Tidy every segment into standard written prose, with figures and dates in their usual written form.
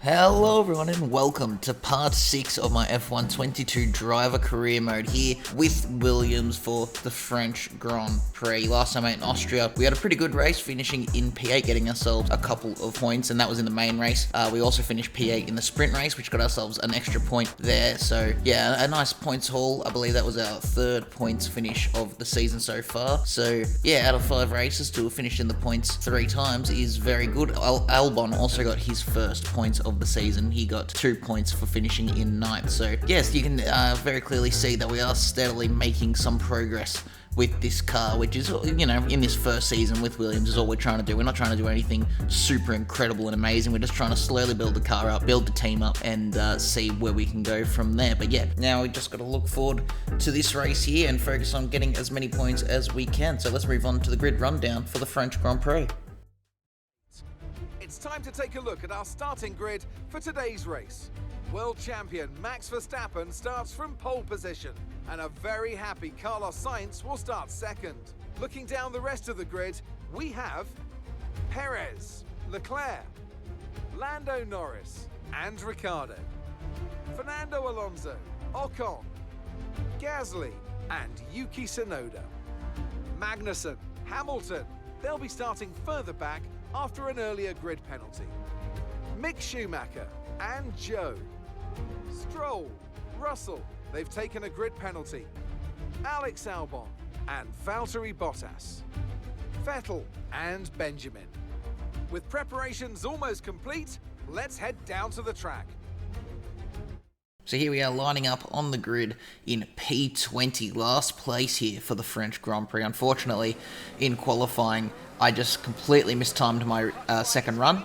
Hello everyone and welcome to part 6 of my F1 22 driver career mode here with Williams for the French Grand Prix. Last time out in Austria, we had a pretty good race, finishing in P8, getting ourselves a couple of points, and that was in the main race. We also finished P8 in the sprint race, which got ourselves an extra point there. So yeah, a nice points haul. I believe that was our third points finish of the season so far. So yeah, out of 5 races to have finished in the points 3 times is very good. Albon also got his first points of the season. He got 2 points for finishing in 9th. So yes, you can very clearly see that we are steadily making some progress with this car, which is, you know, in this first season with Williams is all we're trying to do. We're not trying to do anything super incredible and amazing. We're just trying to slowly build the car up, build the team up, and see where we can go from there. But yeah, now we just got to look forward to this race here and focus on getting as many points as we can. So let's move on to the grid rundown for the French Grand Prix. It's time to take a look at our starting grid for today's race. World champion Max Verstappen starts from pole position, and a very happy Carlos Sainz will start second. Looking down the rest of the grid, we have Perez, Leclerc, Lando Norris and Ricciardo, Fernando Alonso, Ocon, Gasly and Yuki Tsunoda, Magnussen, Hamilton. They'll be starting further back after an earlier grid penalty. Mick Schumacher and Joe. Stroll, Russell, they've taken a grid penalty. Alex Albon and Valtteri Bottas. Vettel and Benjamin. With preparations almost complete, let's head down to the track. So here we are lining up on the grid in P20, last place here for the French Grand Prix. Unfortunately, in qualifying, I just completely mistimed my second run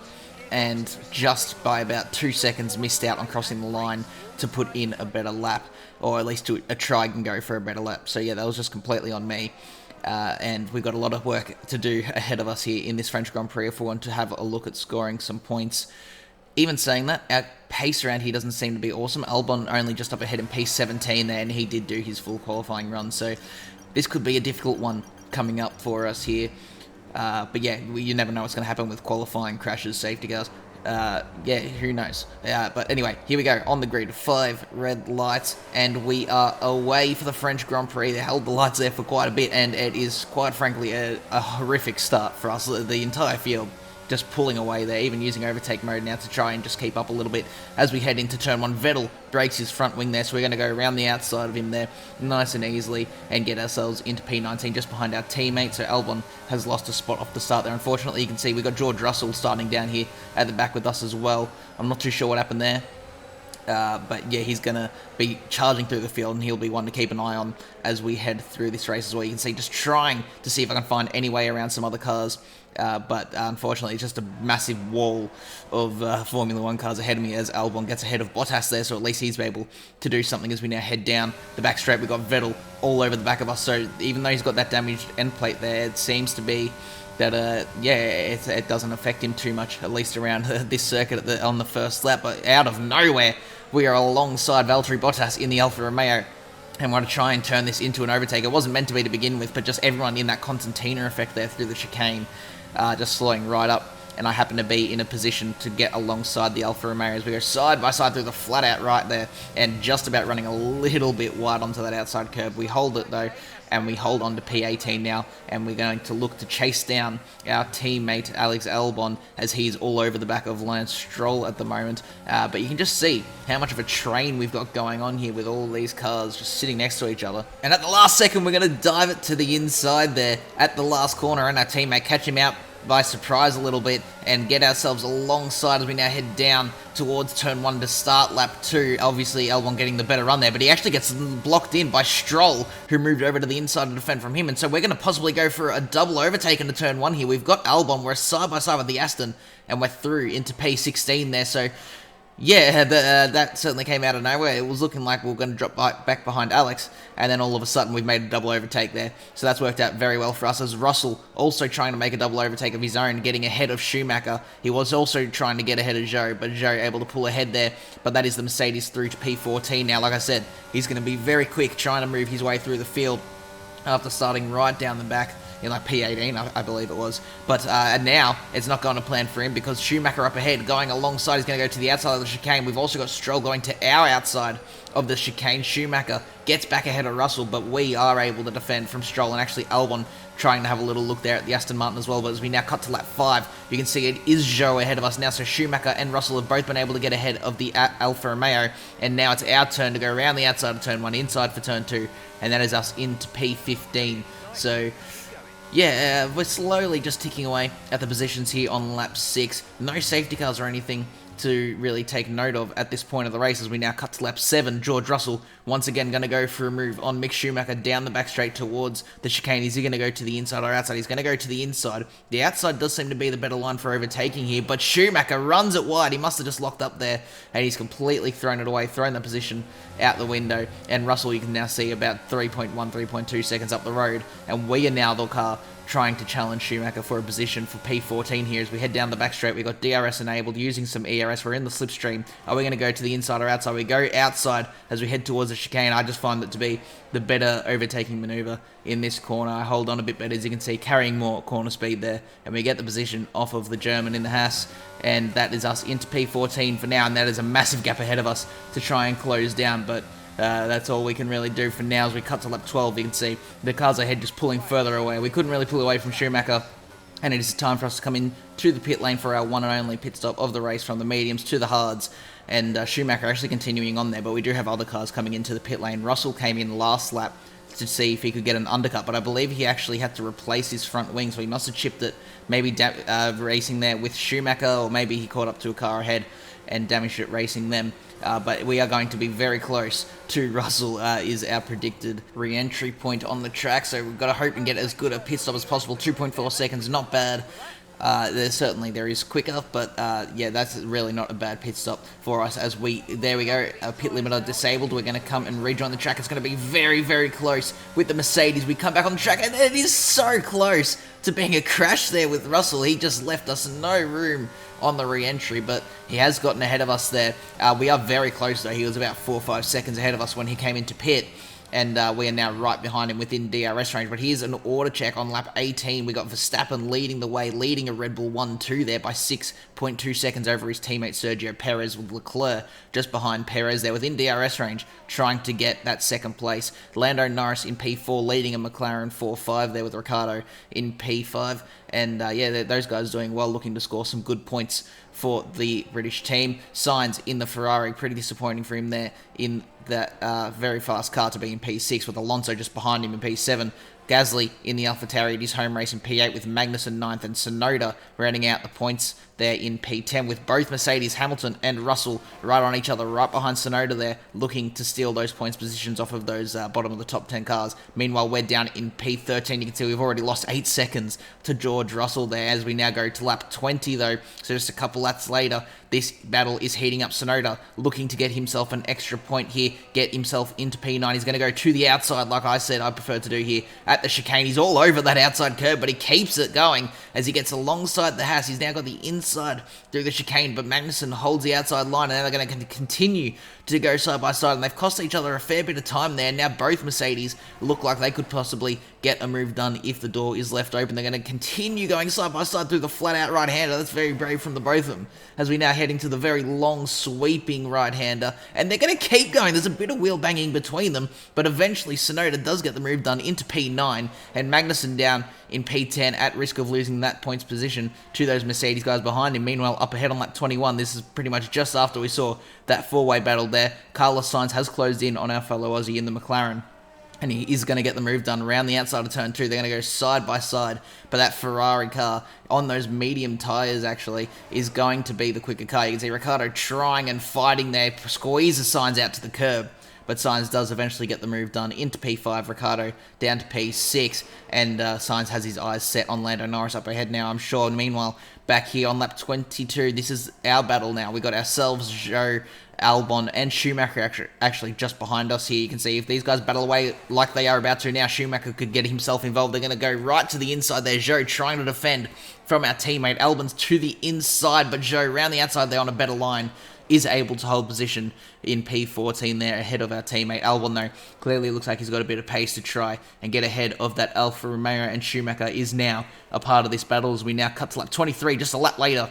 and just by about 2 seconds missed out on crossing the line to put in a better lap, or at least to try and go for a better lap. So yeah, that was just completely on me. And we've got a lot of work to do ahead of us here in this French Grand Prix if we want to have a look at scoring some points. Even saying that, our pace around here doesn't seem to be awesome. Albon only just up ahead in P17 there, and he did do his full qualifying run, so this could be a difficult one coming up for us here. But yeah, you never know what's going to happen with qualifying crashes, safety cars. Yeah, who knows? But anyway, here we go on the grid. 5 red lights, and we are away for the French Grand Prix. They held the lights there for quite a bit, and it is quite frankly a horrific start for us. The entire field just pulling away there, even using overtake mode now to try and just keep up a little bit as we head into turn 1. Vettel breaks his front wing there, so we're going to go around the outside of him there nice and easily and get ourselves into P19 just behind our teammate. So Albon has lost a spot off the start there. Unfortunately, you can see we've got George Russell starting down here at the back with us as well. I'm not too sure what happened there. But yeah, he's going to be charging through the field, and he'll be one to keep an eye on as we head through this race as well. You can see just trying to see if I can find any way around some other cars, but unfortunately it's just a massive wall of Formula 1 cars ahead of me as Albon gets ahead of Bottas there, so at least he's able to do something as we now head down the back straight. We've got Vettel all over the back of us, so even though he's got that damaged end plate there, it seems to be that, yeah, it doesn't affect him too much, at least around this circuit on the first lap. But out of nowhere, we are alongside Valtteri Bottas in the Alfa Romeo, and want to try and turn this into an overtake. It wasn't meant to be to begin with, but just everyone in that concertina effect there through the chicane, just slowing right up. And I happen to be in a position to get alongside the Alfa Romeo as we go side by side through the flat out right there, and just about running a little bit wide onto that outside curb. We hold it though, and we hold on to P18 now, and we're going to look to chase down our teammate Alex Albon as he's all over the back of Lance Stroll at the moment. But you can just see how much of a train we've got going on here with all these cars just sitting next to each other. And at the last second, we're going to dive it to the inside there at the last corner, and our teammate catch him out by surprise a little bit and get ourselves alongside as we now head down towards turn 1 to start lap 2. Obviously Albon getting the better run there, but he actually gets blocked in by Stroll, who moved over to the inside to defend from him, and so we're going to possibly go for a double overtake into turn 1 here. We've got Albon, we're side by side with the Aston, and we're through into P16 there, so yeah, that certainly came out of nowhere. It was looking like we were going to drop back behind Alex, and then all of a sudden we've made a double overtake there. So that's worked out very well for us, as Russell also trying to make a double overtake of his own, getting ahead of Schumacher. He was also trying to get ahead of Zhou, but Zhou able to pull ahead there. But that is the Mercedes through to P14 now. Like I said, he's going to be very quick trying to move his way through the field after starting right down the back in like P18, I believe it was. But now it's not going to plan for him because Schumacher up ahead going alongside. He's going to go to the outside of the chicane. We've also got Stroll going to our outside of the chicane. Schumacher gets back ahead of Russell, but we are able to defend from Stroll, and actually Albon trying to have a little look there at the Aston Martin as well. But as we now cut to lap 5, you can see it is Zhou ahead of us now. So Schumacher and Russell have both been able to get ahead of the Alfa Romeo, and now it's our turn to go around the outside of turn 1, inside for turn 2, and that is us into P15. So yeah, we're slowly just ticking away at the positions here on lap 6. No safety cars or anything to really take note of at this point of the race. As we now cut to lap 7, George Russell once again going to go for a move on Mick Schumacher down the back straight towards the chicane. Is he going to go to the inside or outside? He's going to go to the inside. The outside does seem to be the better line for overtaking here, but Schumacher runs it wide. He must have just locked up there, and he's completely thrown it away, thrown the position out the window. And Russell, you can now see about 3.1, 3.2 seconds up the road, and we are now the car trying to challenge Schumacher for a position for P14 here. As we head down the back straight, we've got DRS enabled, using some ERS. We're in the slipstream. Are we going to go to the inside or outside? We go outside as we head towards the chicane. I just find that to be the better overtaking maneuver in this corner. I hold on a bit better, as you can see, carrying more corner speed there, and we get the position off of the German in the Haas, and that is us into P14 for now, and that is a massive gap ahead of us to try and close down, but that's all we can really do for now. As we cut to lap 12, you can see the cars ahead just pulling further away. We couldn't really pull away from Schumacher, and it is time for us to come in to the pit lane for our one and only pit stop of the race, from the mediums to the hards. And Schumacher actually continuing on there, but we do have other cars coming into the pit lane. Russell came in last lap to see if he could get an undercut, but I believe he actually had to replace his front wing, so he must have chipped it, maybe racing there with Schumacher, or maybe he caught up to a car ahead and damaged it racing them. But we are going to be very close to Russell, is our predicted re-entry point on the track, so we've got to hope and get as good a pit stop as possible. 2.4 seconds, not bad. There is quicker, but yeah, that's really not a bad pit stop for us. As there we go, pit limiter disabled. We're going to come and rejoin the track. It's going to be very, very close with the Mercedes. We come back on the track, and it is so close to being a crash there with Russell. He just left us no room on the re-entry, but he has gotten ahead of us there. We are very close though. He was about 4 or 5 seconds ahead of us when he came into pit, and we are now right behind him within DRS range. But here's an order check on lap 18. We got Verstappen leading the way, leading a Red Bull 1-2 there by 6.2 seconds over his teammate Sergio Perez, with Leclerc just behind Perez there within DRS range, trying to get that second place. Lando Norris in P4 leading a McLaren 4-5 there with Ricciardo in P5. And yeah, those guys doing well, looking to score some good points for the British team. Sainz in the Ferrari, pretty disappointing for him there in that very fast car to be in P6, with Alonso just behind him in P7. Gasly in the AlphaTauri at his home race in P8, with Magnussen 9th, and Tsunoda rounding out the points there in P10, with both Mercedes, Hamilton and Russell right on each other, right behind Tsunoda there, looking to steal those points positions off of those bottom of the top 10 cars. Meanwhile, we're down in P13. You can see we've already lost 8 seconds to George Russell there, as we now go to lap 20 though, so just a couple laps later. This battle is heating up. Tsunoda looking to get himself an extra point here, get himself into P9. He's going to go to the outside, like I said I prefer to do here at the chicane. He's all over that outside curve, but he keeps it going as he gets alongside the Haas. He's now got the inside through the chicane, but Magnussen holds the outside line, and they're going to continue to go side by side, and they've cost each other a fair bit of time there. Now both Mercedes look like they could possibly get a move done if the door is left open. They're going to continue going side by side through the flat-out right-hander. That's very brave from the both of them, as we now head into the very long, sweeping right-hander, and they're going to keep going. There's a bit of wheel banging between them, but eventually Tsunoda does get the move done into P9, and Magnussen down in P10 at risk of losing that points position to those Mercedes guys behind him. Meanwhile, up ahead on lap 21, this is pretty much just after we saw that four-way battle there. Carlos Sainz has closed in on our fellow Aussie in the McLaren, and he is going to get the move done around the outside of turn 2. They're going to go side by side, but that Ferrari car on those medium tyres actually is going to be the quicker car. You can see Ricciardo trying and fighting there, squeezes Sainz out to the curb, but Sainz does eventually get the move done into P5, Ricciardo down to P6, and Sainz has his eyes set on Lando Norris up ahead now, I'm sure. Meanwhile, back here on lap 22, this is our battle now. We got ourselves, Zhou, Albon and Schumacher actually just behind us here. You can see if these guys battle away like they are about to now, Schumacher could get himself involved. They're going to go right to the inside there. Zhou trying to defend from our teammate. Albon's to the inside, but Zhou around the outside there on a better line is able to hold position in P14 there ahead of our teammate Albon, though. Clearly looks like he's got a bit of pace to try and get ahead of that Alfa Romeo, and Schumacher is now a part of this battle as we now cut to lap 23, just a lap later,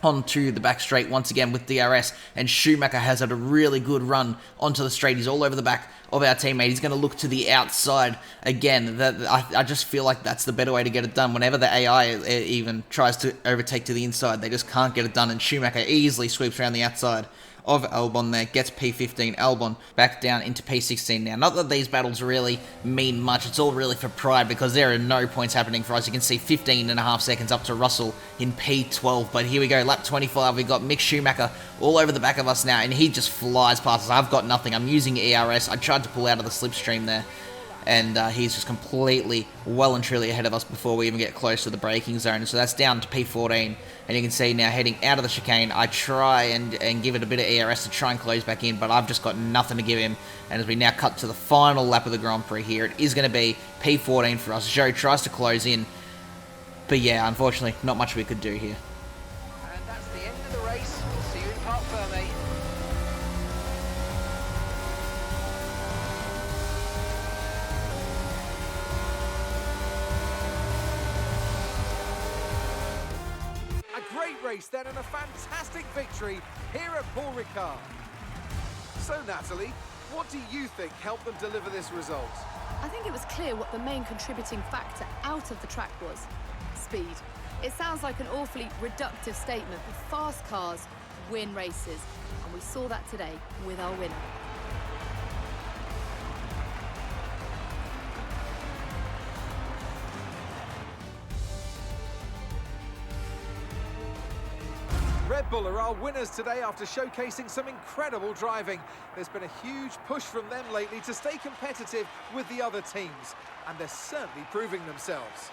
onto the back straight once again with DRS, and Schumacher has had a really good run onto the straight. He's all over the back of our teammate. He's going to look to the outside again. I just feel like that's the better way to get it done. Whenever the AI even tries to overtake to the inside, they just can't get it done, and Schumacher easily sweeps around the outside of Albon there, gets P15. Albon back down into P16 now. Not that these battles really mean much, it's all really for pride because there are no points happening for us. You can see 15.5 seconds up to Russell in P12, but here we go, lap 25, we've got Mick Schumacher all over the back of us now, and he just flies past us. I've got nothing, I'm using ERS, I tried to pull out of the slipstream there, and he's just completely well and truly ahead of us before we even get close to the braking zone. So that's down to P14, and you can see now heading out of the chicane, I try and give it a bit of ERS to try and close back in, but I've just got nothing to give him. And as we now cut to the final lap of the Grand Prix here, it is going to be P14 for us. Joe tries to close in, but yeah, unfortunately, not much we could do here. And that's the end of the race. We'll see you in Parc Fermé. A great race then and a fantastic victory here at Paul Ricard. So Natalie, what do you think helped them deliver this result? I think it was clear what the main contributing factor out of the track was: speed. It sounds like an awfully reductive statement, but fast cars win races, and we saw that today with our winner. Red Bull are our winners today after showcasing some incredible driving. There's been a huge push from them lately to stay competitive with the other teams, and they're certainly proving themselves.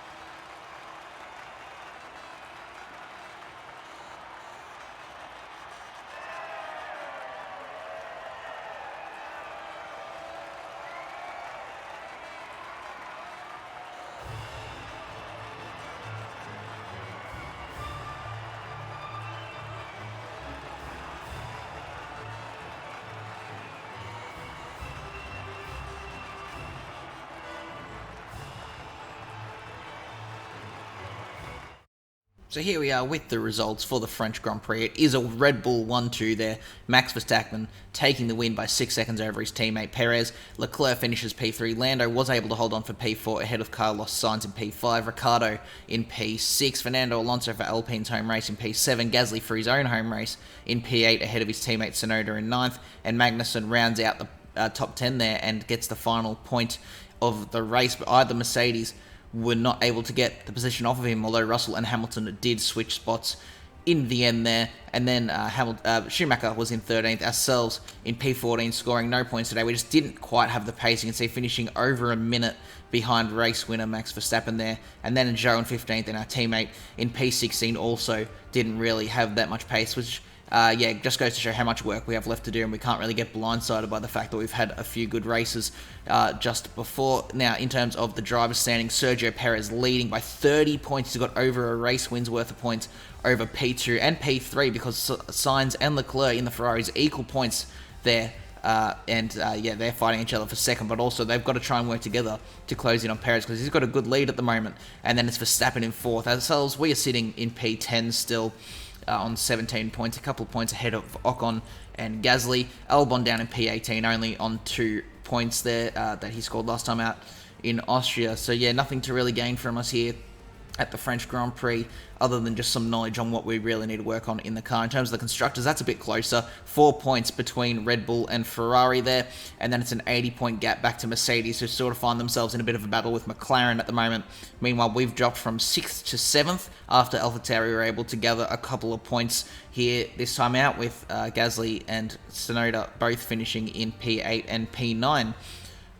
So here we are with the results for the French Grand Prix. It is a Red Bull 1-2 there. Max Verstappen taking the win by 6 seconds over his teammate Perez. Leclerc finishes P3. Lando was able to hold on for P4 ahead of Carlos Sainz in P5. Ricciardo in P6. Fernando Alonso for Alpine's home race in P7. Gasly for his own home race in P8 ahead of his teammate Tsunoda in 9th. And Magnussen rounds out the top 10 there and gets the final point of the race. But either Mercedes were not able to get the position off of him, although Russell and Hamilton did switch spots in the end there. And then Schumacher was in 13th, ourselves in P14, scoring no points today. We just didn't quite have the pace. You can see finishing over a minute behind race winner Max Verstappen there. And then Joe in 15th, and our teammate in P16 also didn't really have that much pace, which yeah, just goes to show how much work we have left to do, and we can't really get blindsided by the fact that we've had a few good races just before. Now, in terms of the driver's standing, Sergio Perez leading by 30 points. He's got over a race win's worth of points over P2 and P3 because Sainz and Leclerc in the Ferraris equal points there. Yeah, they're fighting each other for second, but also they've got to try and work together to close in on Perez because he's got a good lead at the moment. And then it's Verstappen in 4th. Ourselves, we are sitting in P10 still. On 17 points, a couple of points ahead of Ocon and Gasly. Albon down in P18, only on 2 points there that he scored last time out in Austria. So yeah, nothing to really gain from us here at the French Grand Prix, other than just some knowledge on what we really need to work on in the car. In terms of the constructors, that's a bit closer. 4 points between Red Bull and Ferrari there, and then it's an 80-point gap back to Mercedes, who sort of find themselves in a bit of a battle with McLaren at the moment. Meanwhile, we've dropped from 6th to 7th after AlphaTauri were able to gather a couple of points here this time out, with Gasly and Tsunoda both finishing in P8 and P9.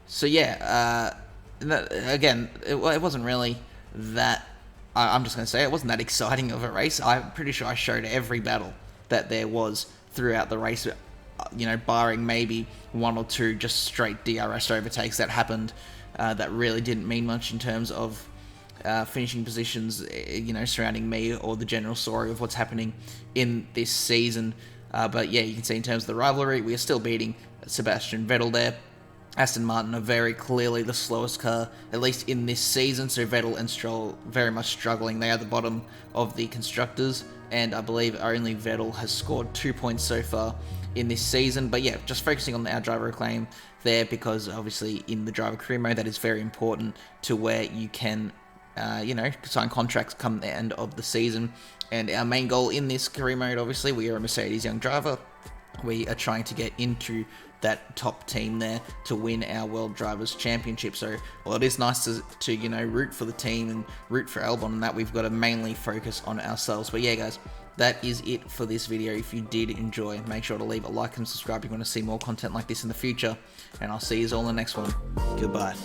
So yeah, again, it wasn't really that... I'm just going to say it wasn't that exciting of a race. I'm pretty sure I showed every battle that there was throughout the race, you know, barring maybe 1 or 2 just straight DRS overtakes that happened that really didn't mean much in terms of finishing positions, you know, surrounding me or the general story of what's happening in this season. But yeah, you can see in terms of the rivalry, we are still beating Sebastian Vettel there. Aston Martin are very clearly the slowest car, at least in this season, so Vettel and Stroll very much struggling. They are the bottom of the constructors, and I believe only Vettel has scored 2 points so far in this season. But yeah, just focusing on our driver acclaim there, because obviously in the driver career mode, that is very important to where you can sign contracts come the end of the season. And our main goal in this career mode, obviously, we are a Mercedes young driver. We are trying to get into that top team there to win our World Drivers' Championship. So, while it is nice to root for the team and root for Albon and that, we've got to mainly focus on ourselves. But yeah, guys, that is it for this video. If you did enjoy, make sure to leave a like and subscribe if you want to see more content like this in the future. And I'll see you all in the next one. Goodbye.